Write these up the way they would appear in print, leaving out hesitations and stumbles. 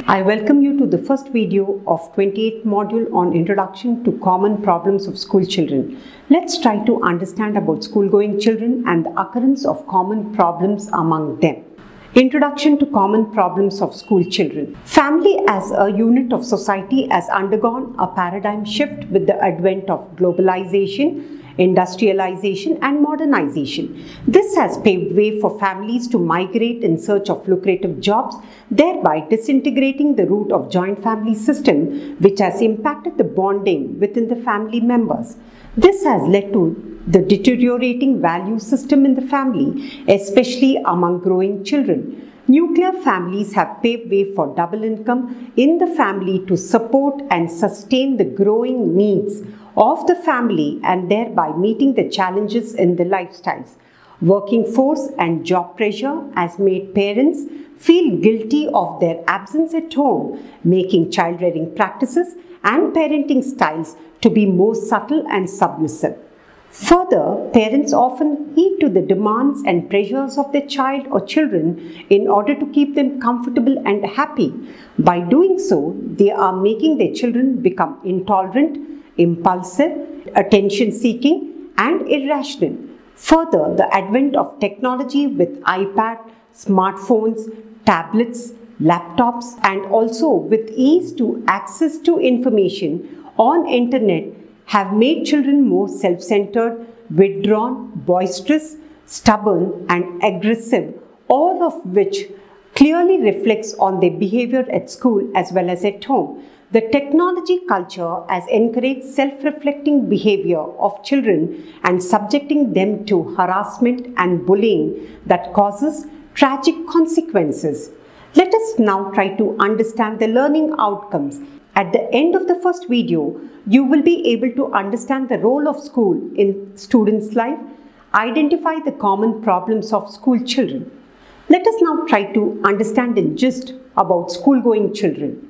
I welcome you to the first video of 28th module on Introduction to Common Problems of School Children. Let's try to understand about school-going children and the occurrence of common problems among them. Introduction to Common Problems of School Children. Family as a unit of society has undergone a paradigm shift with the advent of globalization, industrialization and modernization. This has paved way for families to migrate in search of lucrative jobs, thereby disintegrating the root of joint family system, which has impacted the bonding within the family members. This has led to the deteriorating value system in the family, especially among growing children. Nuclear families have paved way for double income in the family to support and sustain the growing needs of the family and thereby meeting the challenges in the lifestyles. Working force and job pressure has made parents feel guilty of their absence at home, making child rearing practices and parenting styles to be more subtle and submissive. Further, parents often heed to the demands and pressures of their child or children in order to keep them comfortable and happy. By doing so, they are making their children become intolerant, impulsive, attention-seeking, and irrational. Further, the advent of technology with iPad, smartphones, tablets, laptops, and also with ease to access to information on internet have made children more self-centered, withdrawn, boisterous, stubborn, and aggressive, all of which clearly reflects on their behavior at school as well as at home. The technology culture has encouraged self-reflecting behavior of children and subjecting them to harassment and bullying that causes tragic consequences. Let us now try to understand the learning outcomes. At the end of the first video, you will be able to understand the role of school in students' life, identify the common problems of school children. Let us now try to understand in gist about school-going children.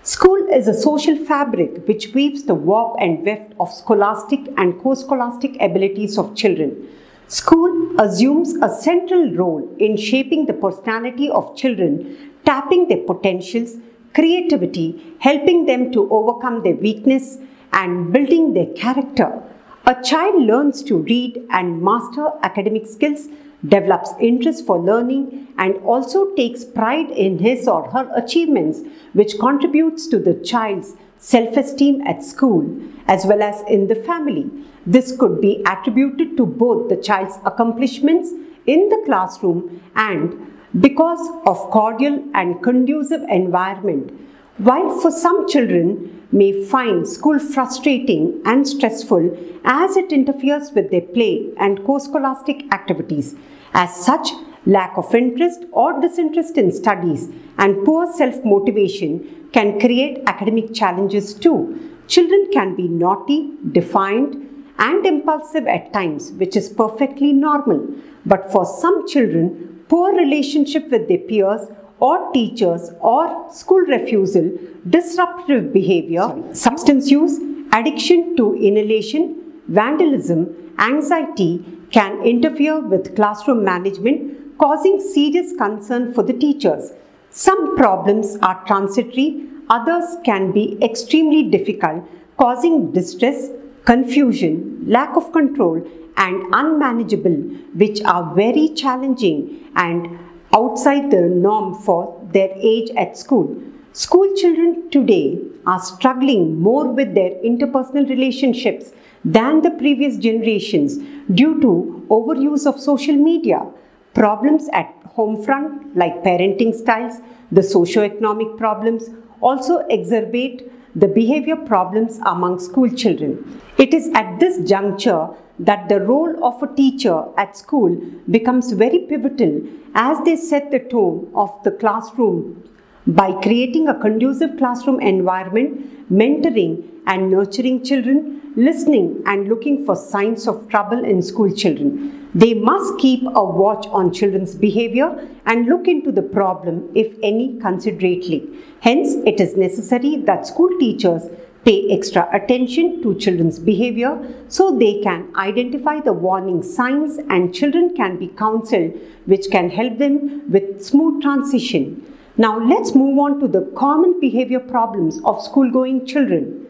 School is a social fabric which weaves the warp and weft of scholastic and co-scholastic abilities of children. School assumes a central role in shaping the personality of children, tapping their potentials, creativity, helping them to overcome their weakness, and building their character. A child learns to read and master academic skills, develops interest for learning, and also takes pride in his or her achievements, which contributes to the child's self-esteem at school as well as in the family. This could be attributed to both the child's accomplishments in the classroom and because of cordial and conducive environment. While for some children may find school frustrating and stressful as it interferes with their play and co-scholastic activities. As such, lack of interest or disinterest in studies and poor self-motivation can create academic challenges too. Children can be naughty, defiant, and impulsive at times, which is perfectly normal. But for some children, poor relationship with their peers or teachers or school refusal, disruptive behavior, substance use, addiction to inhalation, vandalism, anxiety can interfere with classroom management, causing serious concern for the teachers. Some problems are transitory, others can be extremely difficult, causing distress, confusion, lack of control, and unmanageable, which are very challenging and outside the norm for their age at school. School children today are struggling more with their interpersonal relationships than the previous generations due to overuse of social media. Problems at home front like parenting styles, the socio-economic problems also exacerbate the behavior problems among school children. It is at this juncture that the role of a teacher at school becomes very pivotal as they set the tone of the classroom by creating a conducive classroom environment, mentoring and nurturing children, listening and looking for signs of trouble in school children. They must keep a watch on children's behavior and look into the problem, if any, considerately. Hence, it is necessary that school teachers pay extra attention to children's behavior so they can identify the warning signs and children can be counseled, which can help them with smooth transition. Now let's move on to the common behavior problems of school-going children.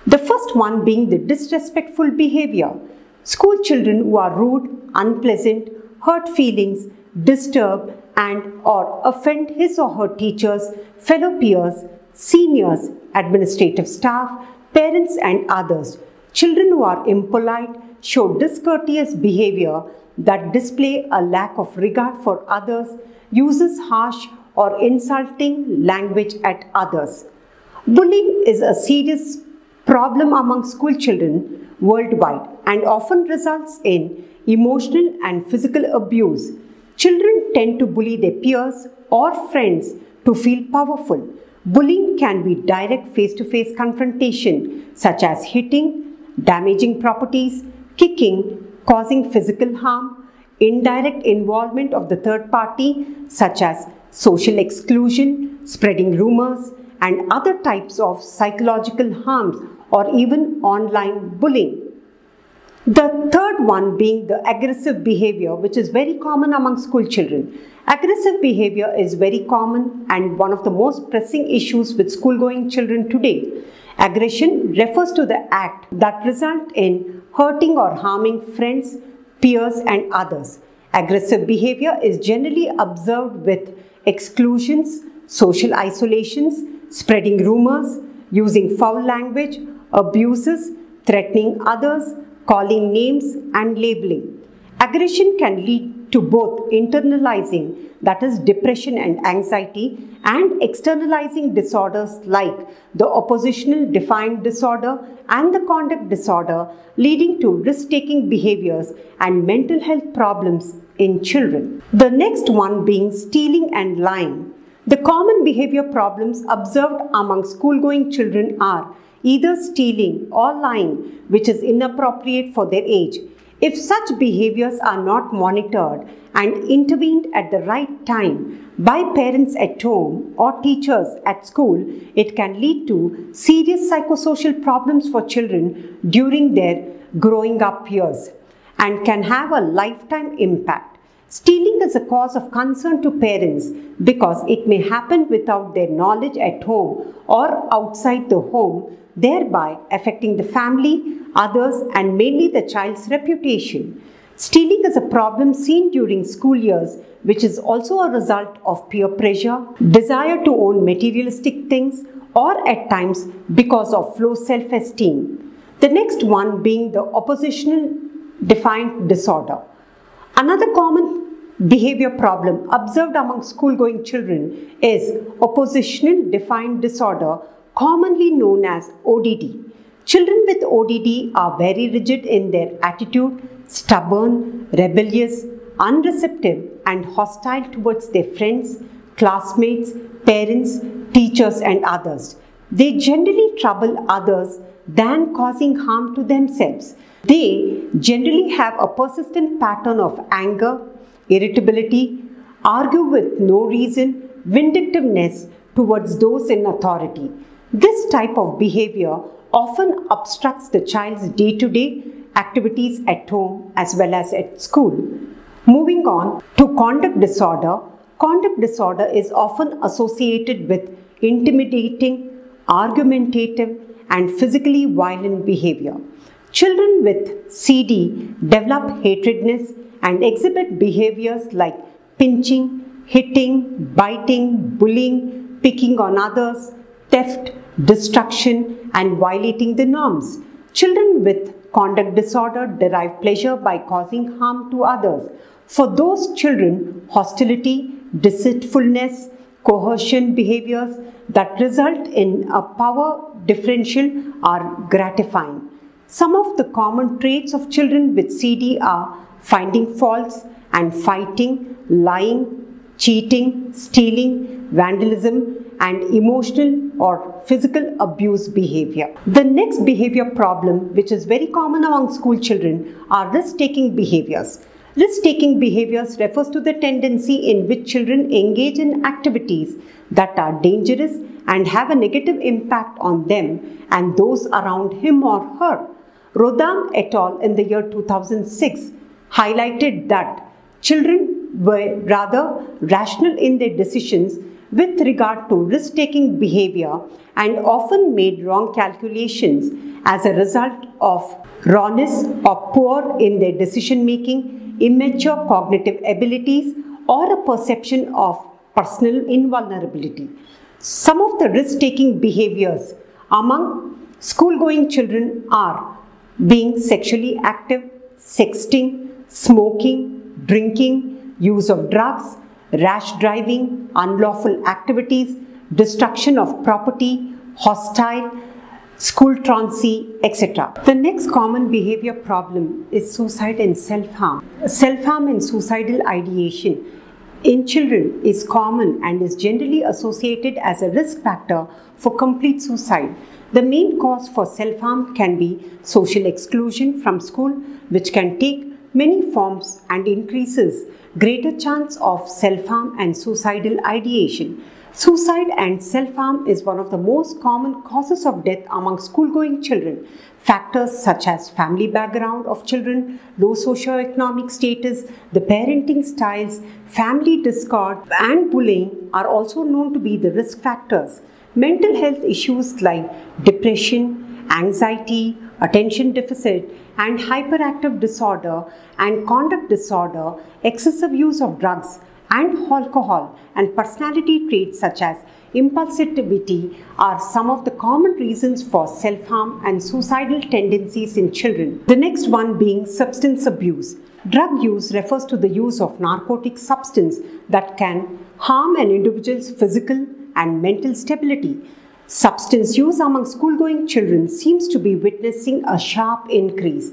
The first one being the disrespectful behavior. School children who are rude, unpleasant, hurt feelings, disturb and/or offend his or her teachers, fellow peers, seniors, administrative staff, parents and others. Children who are impolite, show discourteous behavior that display a lack of regard for others, uses harsh or insulting language at others. Bullying is a serious problem among school children worldwide and often results in emotional and physical abuse. Children tend to bully their peers or friends to feel powerful. Bullying can be direct face-to-face confrontation, such as hitting, damaging properties, kicking, causing physical harm, indirect involvement of the third party, such as social exclusion, spreading rumors, and other types of psychological harms or even online bullying. The third one being the aggressive behavior, which is very common among school children. Aggressive behavior is very common and one of the most pressing issues with school-going children today. Aggression refers to the act that results in hurting or harming friends, peers and others. Aggressive behavior is generally observed with exclusions, social isolations, spreading rumors, using foul language, abuses, threatening others, calling names and labeling. Aggression can lead to both internalizing, that is depression and anxiety, and externalizing disorders like the oppositional defiant disorder and the conduct disorder, leading to risk-taking behaviors and mental health problems in children. The next one being stealing and lying. The common behavior problems observed among school-going children are either stealing or lying, which is inappropriate for their age. If such behaviors are not monitored and intervened at the right time by parents at home or teachers at school, it can lead to serious psychosocial problems for children during their growing up years and can have a lifetime impact. Stealing is a cause of concern to parents because it may happen without their knowledge at home or outside the home, thereby affecting the family, others, and mainly the child's reputation. Stealing is a problem seen during school years, which is also a result of peer pressure, desire to own materialistic things, or at times because of low self-esteem. The next one being the oppositional defiant disorder. Another common behavior problem observed among school-going children is oppositional defiant disorder, commonly known as ODD. Children with ODD are very rigid in their attitude, stubborn, rebellious, unreceptive, and hostile towards their friends, classmates, parents, teachers, and others. They generally trouble others than causing harm to themselves. They generally have a persistent pattern of anger, irritability, argue with no reason, vindictiveness towards those in authority. This type of behavior often obstructs the child's day-to-day activities at home as well as at school. Moving on to conduct disorder. Conduct disorder is often associated with intimidating, argumentative, and physically violent behavior. Children with CD develop hatredness and exhibit behaviors like pinching, hitting, biting, bullying, picking on others, theft, destruction, and violating the norms. Children with conduct disorder derive pleasure by causing harm to others. For those children, hostility, deceitfulness, coercion behaviors that result in a power differential are gratifying. Some of the common traits of children with CD are finding faults and fighting, lying, cheating, stealing, vandalism, and emotional or physical abuse behavior. The next behavior problem, which is very common among school children, are risk-taking behaviors. Risk-taking behaviors refers to the tendency in which children engage in activities that are dangerous and have a negative impact on them and those around him or her. Rodin et al. In the year 2006 highlighted that children were rather rational in their decisions with regard to risk-taking behavior and often made wrong calculations as a result of rawness or poor in their decision-making, immature cognitive abilities, or a perception of personal invulnerability. Some of the risk-taking behaviors among school-going children are being sexually active, sexting, smoking, drinking, use of drugs, rash driving, unlawful activities, destruction of property, hostile, school truancy, etc. The next common behavior problem is suicide and self-harm. Self-harm and suicidal ideation in children is common and is generally associated as a risk factor for complete suicide. The main cause for self-harm can be social exclusion from school, which can take many forms and increases greater chance of self-harm and suicidal ideation. Suicide and self-harm is one of the most common causes of death among school-going children. Factors such as family background of children, low socioeconomic status, the parenting styles, family discord, and bullying are also known to be the risk factors. Mental health issues like depression, anxiety, attention deficit, and hyperactive disorder and conduct disorder, excessive use of drugs and alcohol, and personality traits such as impulsivity are some of the common reasons for self-harm and suicidal tendencies in children. The next one being substance abuse. Drug use refers to the use of narcotic substance that can harm an individual's physical and mental stability. Substance use among school-going children seems to be witnessing a sharp increase.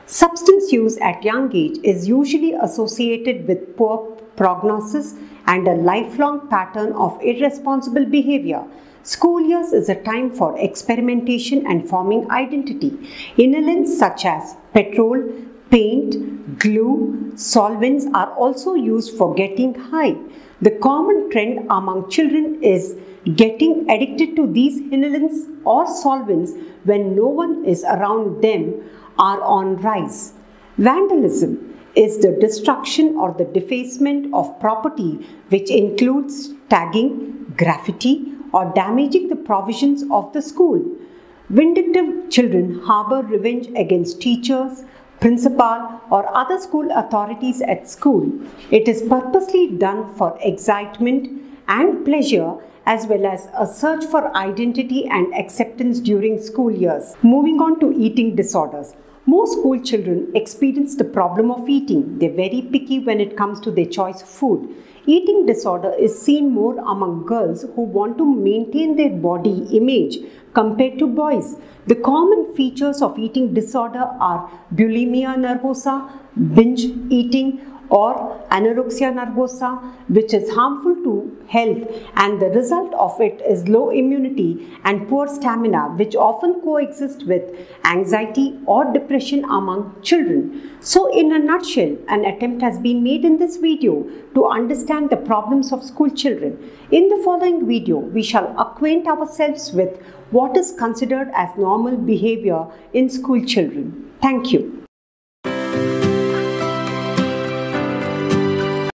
Substance use at young age is usually associated with poor prognosis and a lifelong pattern of irresponsible behavior. School years is a time for experimentation and forming identity. Inhalants such as petrol, paint, glue, solvents are also used for getting high. The common trend among children is getting addicted to these inhalants or solvents when no one is around them are on rise. Vandalism is the destruction or the defacement of property, which includes tagging, graffiti, or damaging the provisions of the school. Vindictive children harbor revenge against teachers, principal, or other school authorities at school. It is purposely done for excitement and pleasure, as well as a search for identity and acceptance during school years. Moving on to eating disorders. Most school children experience the problem of eating. They're very picky when it comes to their choice of food. Eating disorder is seen more among girls who want to maintain their body image compared to boys. The common features of eating disorder are bulimia nervosa, binge eating, or anorexia nervosa, which is harmful to health, and the result of it is low immunity and poor stamina, which often coexist with anxiety or depression among children. So in a nutshell, an attempt has been made in this video to understand the problems of school children. In the following video, we shall acquaint ourselves with what is considered as normal behavior in school children. Thank you.